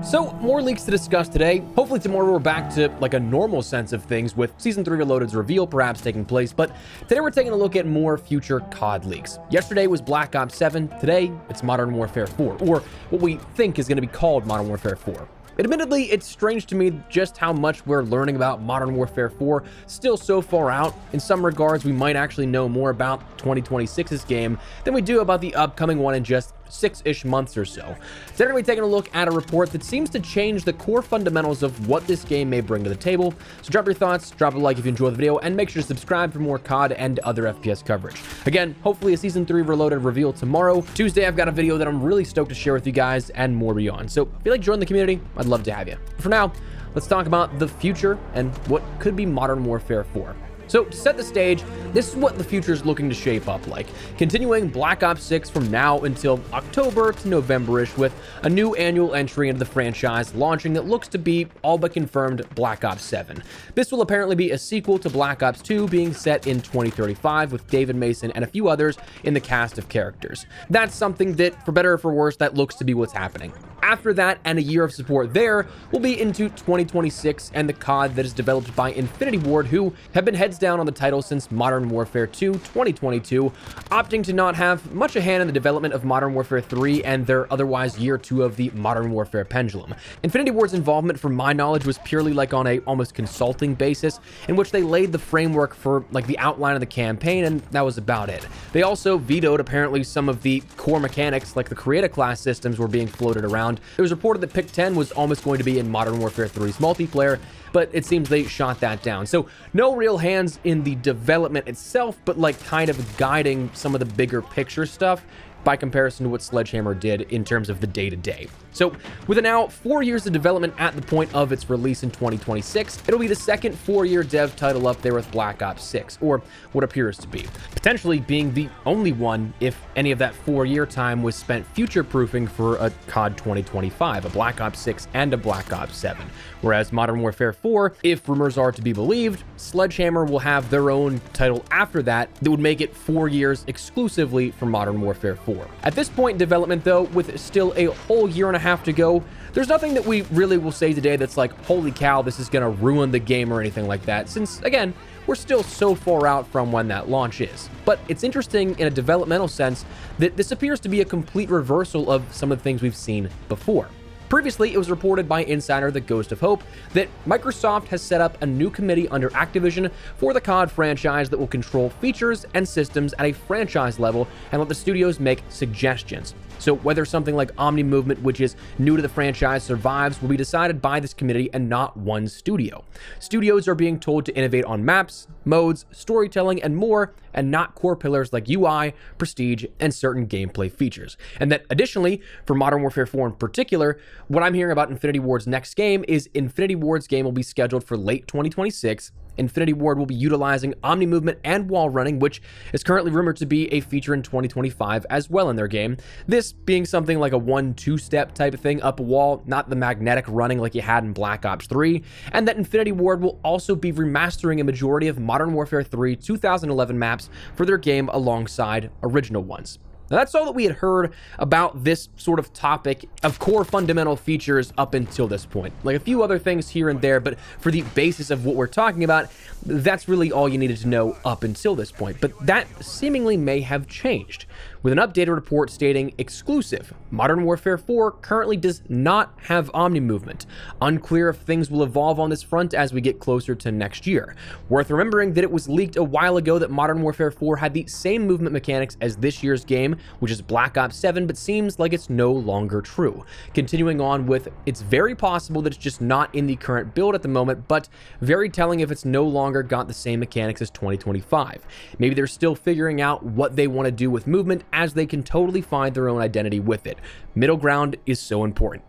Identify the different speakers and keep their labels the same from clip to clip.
Speaker 1: So, more leaks to discuss today. Hopefully tomorrow we're back to like a normal sense of things with Season 3 Reloaded's reveal perhaps taking place, but today we're taking a look at more future COD leaks. Yesterday was Black Ops 7, today it's Modern Warfare 4, or what we think is going to be called Modern Warfare 4. Admittedly, it's strange to me just how much we're learning about Modern Warfare 4 still so far out. In some regards, we might actually know more about 2026's game than we do about the upcoming one in just 6-ish months or so. Today we're going to be taking a look at a report that seems to change the core fundamentals of what this game may bring to the table. So drop your thoughts, drop a like if you enjoyed the video, and make sure to subscribe for more COD and other FPS coverage. Again, hopefully a Season 3 Reloaded reveal tomorrow. Tuesday, I've got a video that I'm really stoked to share with you guys and more beyond. So if you like joining the community, I'd love to have you. For now, let's talk about the future and what could be Modern Warfare 4. So to set the stage, this is what the future is looking to shape up like. Continuing Black Ops 6 from now until October to November-ish with a new annual entry into the franchise launching that looks to be all but confirmed Black Ops 7. This will apparently be a sequel to Black Ops 2 being set in 2035 with David Mason and a few others in the cast of characters. That's something that, for better or for worse, that looks to be what's happening. After that, and a year of support there, we'll be into 2026 and the COD that is developed by Infinity Ward, who have been heads down on the title since Modern Warfare 2 2022, opting to not have much a hand in the development of Modern Warfare 3 and their otherwise year 2 of the Modern Warfare pendulum. Infinity Ward's involvement, from my knowledge, was purely like on a almost consulting basis, in which they laid the framework for like the outline of the campaign, and that was about it. They also vetoed apparently some of the core mechanics, like the Creator class systems were being floated around. It was reported that Pick 10 was almost going to be in Modern Warfare 3's multiplayer, but it seems they shot that down. So no real hands in the development itself, but like kind of guiding some of the bigger picture stuff by comparison to what Sledgehammer did in terms of the day-to-day. So with now 4 years of development at the point of its release in 2026, it'll be the second 4-year dev title up there with Black Ops 6, or what appears to be. Potentially being the only one if any of that 4-year time was spent future-proofing for a COD 2025, a Black Ops 6 and a Black Ops 7. Whereas Modern Warfare 4, if rumors are to be believed, Sledgehammer will have their own title after that would make it 4 years exclusively for Modern Warfare 4. At this point in development though, with still a whole year and a half to go, there's nothing that we really will say today that's like, holy cow, this is gonna ruin the game or anything like that, since again, we're still so far out from when that launch is. But it's interesting in a developmental sense that this appears to be a complete reversal of some of the things we've seen before. Previously, it was reported by insider The Ghost of Hope that Microsoft has set up a new committee under Activision for the COD franchise that will control features and systems at a franchise level and let the studios make suggestions. So whether something like Omnimovement, which is new to the franchise, survives will be decided by this committee and not one studio. Studios are being told to innovate on maps, modes, storytelling, and more, and not core pillars like UI, prestige, and certain gameplay features. And that additionally, for Modern Warfare 4 in particular, what I'm hearing about Infinity Ward's next game is Infinity Ward's game will be scheduled for late 2026. Infinity Ward will be utilizing Omnimovement and wall running, which is currently rumored to be a feature in 2025 as well in their game. This being something like a 1-2 step type of thing up a wall, not the magnetic running like you had in Black Ops 3, and that Infinity Ward will also be remastering a majority of Modern Warfare 3 2011 maps for their game alongside original ones. Now, that's all that we had heard about this sort of topic of core fundamental features up until this point. Like a few other things here and there, but for the basis of what we're talking about, that's really all you needed to know up until this point. But that seemingly may have changed, with an updated report stating exclusive. Modern Warfare 4 currently does not have Omnimovement. Unclear if things will evolve on this front as we get closer to next year. Worth remembering that it was leaked a while ago that Modern Warfare 4 had the same movement mechanics as this year's game, which is Black Ops 7, but seems like it's no longer true. Continuing on with, it's very possible that it's just not in the current build at the moment, but very telling if it's no longer got the same mechanics as 2025. Maybe they're still figuring out what they want to do with movement, as they can totally find their own identity with it. Middle ground is so important.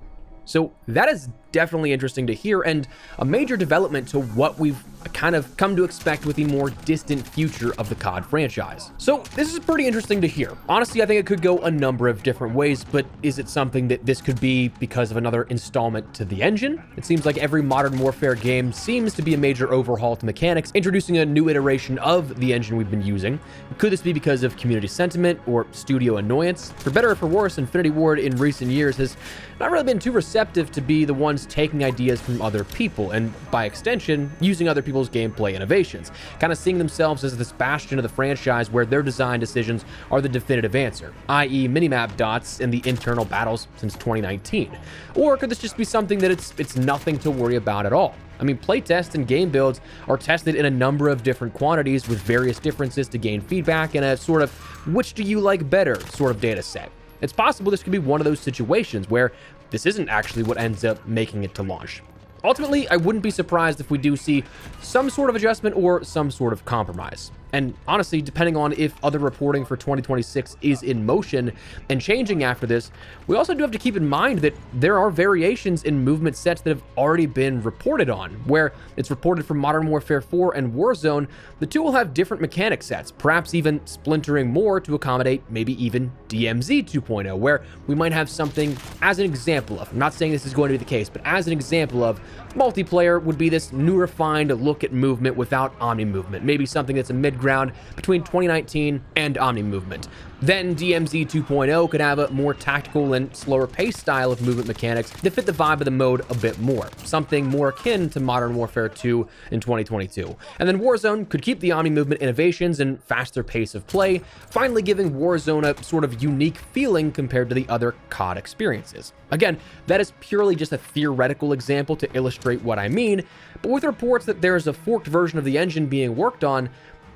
Speaker 1: So that is definitely interesting to hear, and a major development to what we've kind of come to expect with the more distant future of the COD franchise. So this is pretty interesting to hear. Honestly, I think it could go a number of different ways, but is it something that this could be because of another installment to the engine? It seems like every Modern Warfare game seems to be a major overhaul to mechanics, introducing a new iteration of the engine we've been using. Could this be because of community sentiment or studio annoyance? For better or for worse, Infinity Ward in recent years has not really been too receptive to be the ones taking ideas from other people, and by extension, using other people's gameplay innovations, kind of seeing themselves as this bastion of the franchise where their design decisions are the definitive answer, i.e. minimap dots in the internal battles since 2019. Or could this just be something that it's nothing to worry about at all? I mean, playtests and game builds are tested in a number of different quantities with various differences to gain feedback and a sort of which do you like better sort of data set. It's possible this could be one of those situations where this isn't actually what ends up making it to launch. Ultimately, I wouldn't be surprised if we do see some sort of adjustment or some sort of compromise. And honestly, depending on if other reporting for 2026 is in motion and changing after this, we also do have to keep in mind that there are variations in movement sets that have already been reported on. Where it's reported for Modern Warfare 4 and Warzone, the two will have different mechanic sets, perhaps even splintering more to accommodate maybe even DMZ 2.0, where we might have something as an example of, I'm not saying this is going to be the case, but as an example of multiplayer would be this new refined look at movement without Omnimovement, maybe something that's a mid-ground between 2019 and Omnimovement. Then DMZ 2.0 could have a more tactical and slower pace style of movement mechanics that fit the vibe of the mode a bit more, something more akin to Modern Warfare 2 in 2022. And then Warzone could keep the Omnimovement innovations and faster pace of play, finally giving Warzone a sort of unique feeling compared to the other COD experiences. Again, that is purely just a theoretical example to illustrate what I mean, but with reports that there's a forked version of the engine being worked on,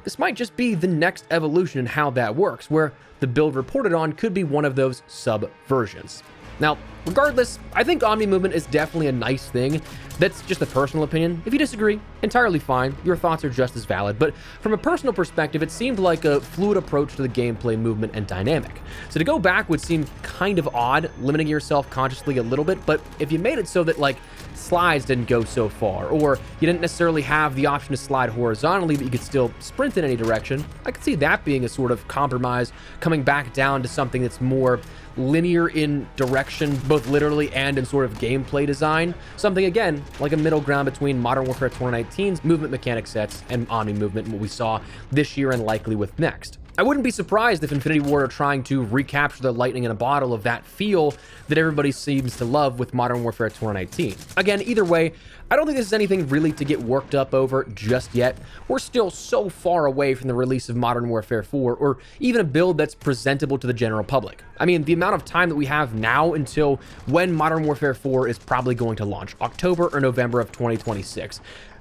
Speaker 1: this might just be the next evolution in how that works, where the build reported on could be one of those sub-versions. Now, regardless, I think Omnimovement is definitely a nice thing. That's just a personal opinion. If you disagree, entirely fine. Your thoughts are just as valid. But from a personal perspective, it seemed like a fluid approach to the gameplay movement and dynamic. So to go back would seem kind of odd, limiting yourself consciously a little bit. But if you made it so that, like, slides didn't go so far, or you didn't necessarily have the option to slide horizontally, but you could still sprint in any direction, I could see that being a sort of compromise, coming back down to something that's more linear in direction, both literally and in sort of gameplay design. Something, again, like a middle ground between Modern Warfare 2019's movement mechanic sets and Omnimovement, and what we saw this year and likely with next. I wouldn't be surprised if Infinity Ward are trying to recapture the lightning in a bottle of that feel that everybody seems to love with Modern Warfare 2019. Again, either way, I don't think this is anything really to get worked up over just yet. We're still so far away from the release of Modern Warfare 4, or even a build that's presentable to the general public. I mean, the amount of time that we have now until when Modern Warfare 4 is probably going to launch, October or November of 2026.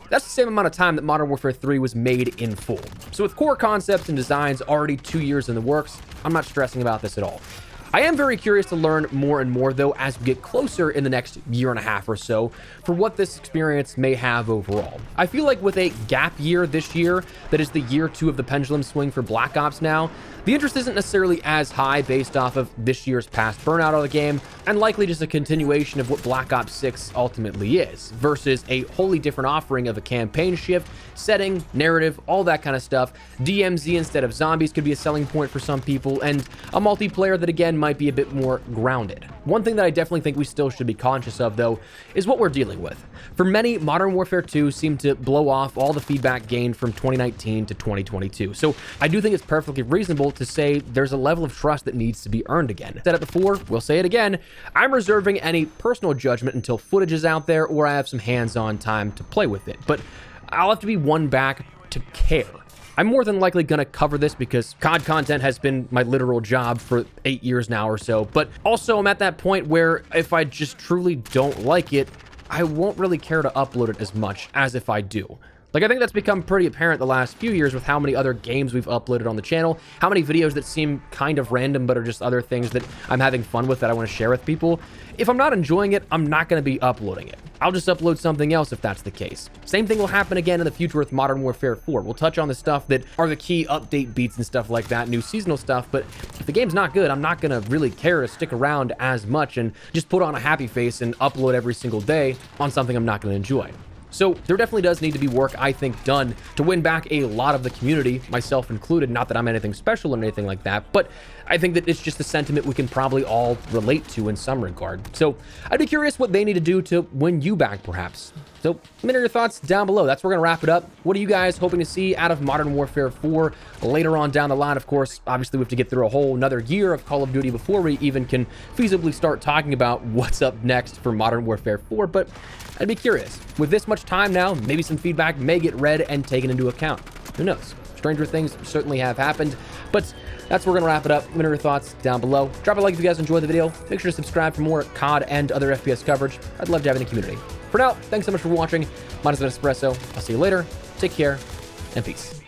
Speaker 1: That's the same amount of time that Modern Warfare 3 was made in full. So with core concepts and designs already 2 years in the works, I'm not stressing about this at all. I am very curious to learn more and more, though, as we get closer in the next year and a half or so for what this experience may have overall. I feel like with a gap year this year, that is the year 2 of the pendulum swing for Black Ops now, the interest isn't necessarily as high based off of this year's past burnout of the game, and likely just a continuation of what Black Ops 6 ultimately is, versus a wholly different offering of a campaign shift, setting, narrative, all that kind of stuff. DMZ instead of zombies could be a selling point for some people, and a multiplayer that, again, might be a bit more grounded. One thing that I definitely think we still should be conscious of, though, is what we're dealing with. For many, Modern Warfare 2 seemed to blow off all the feedback gained from 2019 to 2022. So I do think it's perfectly reasonable to say there's a level of trust that needs to be earned again. Said it before, we'll say it again. I'm reserving any personal judgment until footage is out there or I have some hands-on time to play with it. But I'll have to be one back to care. I'm more than likely going to cover this because COD content has been my literal job for 8 years now or so. But also I'm at that point where if I just truly don't like it, I won't really care to upload it as much as if I do. Like, I think that's become pretty apparent the last few years with how many other games we've uploaded on the channel, how many videos that seem kind of random but are just other things that I'm having fun with that I want to share with people. if I'm not enjoying it, I'm not going to be uploading it. I'll just upload something else if that's the case. Same thing will happen again in the future with Modern Warfare 4. We'll touch on the stuff that are the key update beats and stuff like that, new seasonal stuff, but if the game's not good, I'm not going to really care to stick around as much and just put on a happy face and upload every single day on something I'm not going to enjoy. So there definitely does need to be work, I think, done to win back a lot of the community, myself included. Not that I'm anything special or anything like that, but I think that it's just a sentiment we can probably all relate to in some regard. So I'd be curious what they need to do to win you back, perhaps. So let me know your thoughts down below. That's where we're going to wrap it up. What are you guys hoping to see out of Modern Warfare 4 later on down the line? Of course, obviously we have to get through a whole another year of Call of Duty before we even can feasibly start talking about what's up next for Modern Warfare 4, but I'd be curious. With this much time now, maybe some feedback may get read and taken into account. Who knows? Stranger things certainly have happened, but that's where we're going to wrap it up. Let me know your thoughts down below. Drop a like if you guys enjoyed the video. Make sure to subscribe for more COD and other FPS coverage. I'd love to have you in the community. For now, thanks so much for watching. Mine has been Espresso. I'll see you later. Take care, and peace.